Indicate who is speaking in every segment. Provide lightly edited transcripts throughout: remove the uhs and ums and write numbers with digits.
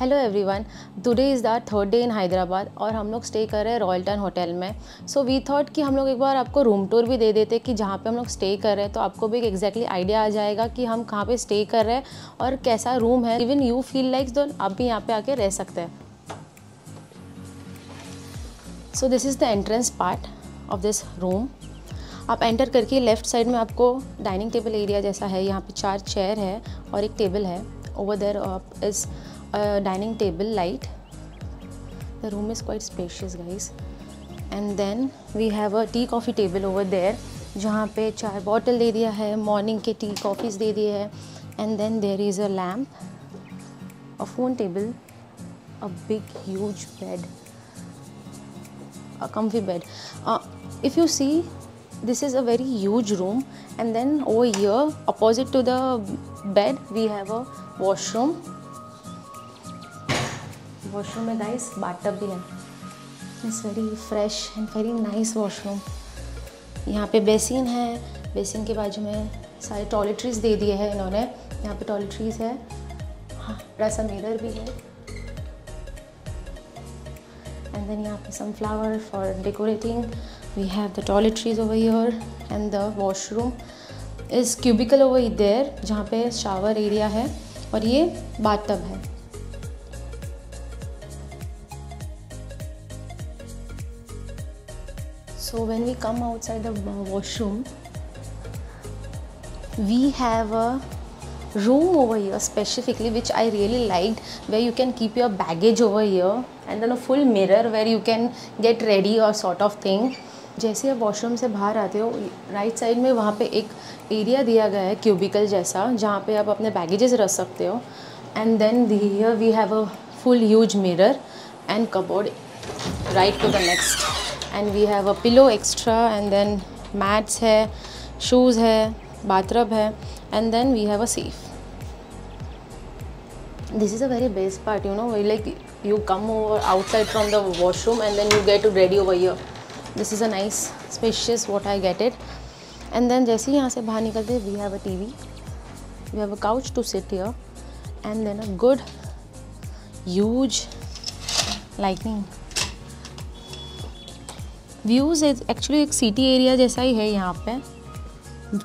Speaker 1: Hello everyone, today is the third day in Hyderabad और हम लोग स्टे कर रहे हैं रॉयल्टन होटल में। सो वी थॉट कि हम लोग एक बार आपको रूम टूर भी दे देते कि जहाँ पे हम लोग स्टे कर रहे हैं, तो आपको भी एक एग्जैक्टली आइडिया आ जाएगा कि हम कहाँ पे स्टे कर रहे हैं और कैसा रूम है। इवन यू फील लाइक तो आप भी यहाँ पे आके रह सकते हैं। So this is the entrance part of this room. आप एंटर करके लेफ़्ट साइड में आपको डाइनिंग टेबल एरिया जैसा है, यहाँ पे 4 चेयर है और एक टेबल है। Over there is dining table light. The room is quite spacious guys, and then we have a tea coffee table over there जहाँ पे चाय बॉटल दे दिया है, मॉर्निंग के टी कॉफ़ीज़ दे दिए है, and then there is a lamp, a phone table, a big huge bed, a comfy bed. If you see, this is a very huge room, and then over here opposite to the bed we have a washroom में guys bathtub भी है। It's very fresh and very nice washroom. यहाँ पे basin है, basin के बाजू में सारे टॉयलेटरीज दे दिए हैं इन्होंने। यहाँ पे टॉयलेटरीज है, हाँ बड़ा सा मिरर भी है, एंड देन यहाँ पे some flower for decorating. We have the toiletries over here and the washroom is cubicle over there जहाँ पे शावर एरिया है, और ये बाथटब है। So when we come outside the washroom, we have a room over here specifically which I really liked, where you can keep your baggage over here, and then a full mirror where you can get ready or sort of thing. जैसे आप washroom से बाहर आते हो, right side में वहाँ पे एक एरिया दिया गया है क्यूबिकल जैसा, जहाँ पे आप अपने बैगेजेस रख सकते हो। And then here we have a full huge mirror and cupboard right to the next, and we have a pillow extra, and then mats है, shoes है, bathroom है, and then we have a safe. This is a very best part, you know, where like you come over outside from the washroom and then you get ready over here. This is a nice spacious what I get it. And then जैसे ही यहाँ से बाहर निकलते we have a TV, we have a couch to sit here, and then a good huge lighting. Views actually एक city area जैसा ही है, यहाँ पे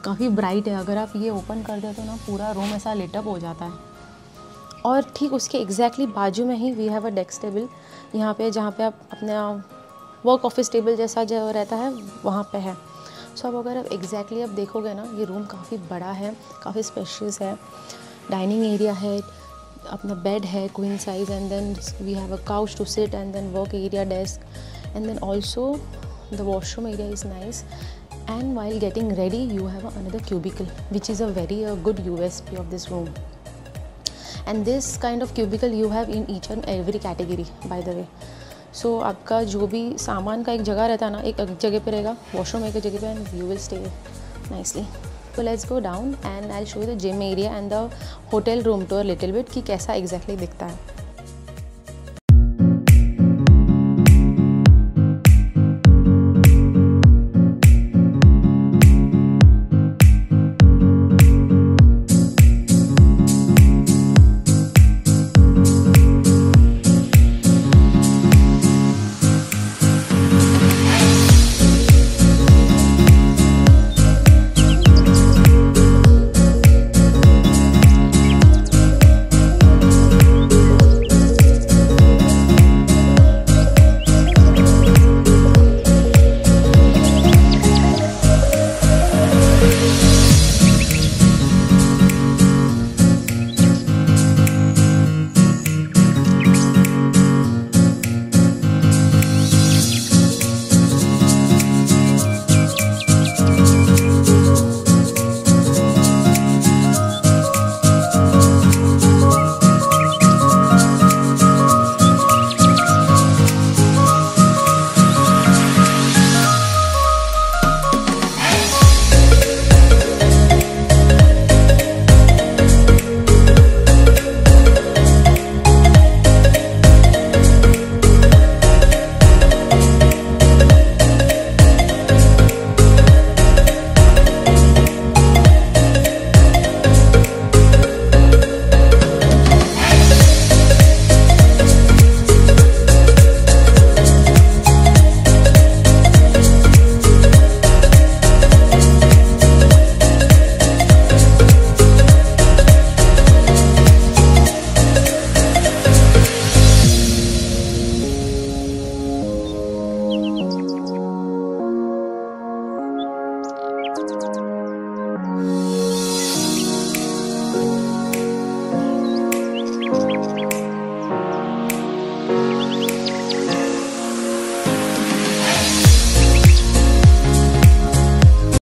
Speaker 1: काफ़ी ब्राइट है। अगर आप ये ओपन कर दे तो ना पूरा रूम ऐसा लिटअप हो जाता है। और ठीक उसके एग्जैक्टली बाजू में ही we have a desk table यहाँ पे, जहाँ पे आप अपना वर्क ऑफिस टेबल जैसा जो रहता है वहाँ पे है। सो अब अगर आप एग्जैक्टली आप देखोगे ना, ये रूम काफ़ी बड़ा है, काफ़ी स्पेशियस है। डाइनिंग एरिया है, अपना बेड है queen size, and then we have a couch to sit, and then work area desk, and then also the washroom area is nice. And while getting ready you have another cubicle which is a very good USP of this room, and this kind of cubicle you have in each and every category by the way. So आपका जो भी सामान का एक जगह रहता है ना, एक जगह पे रहेगा, वॉशरूम एक जगह पे, and you will stay nicely. So let's go down and I'll show you the gym area and the hotel room tour little bit कि कैसा exactly दिखता है।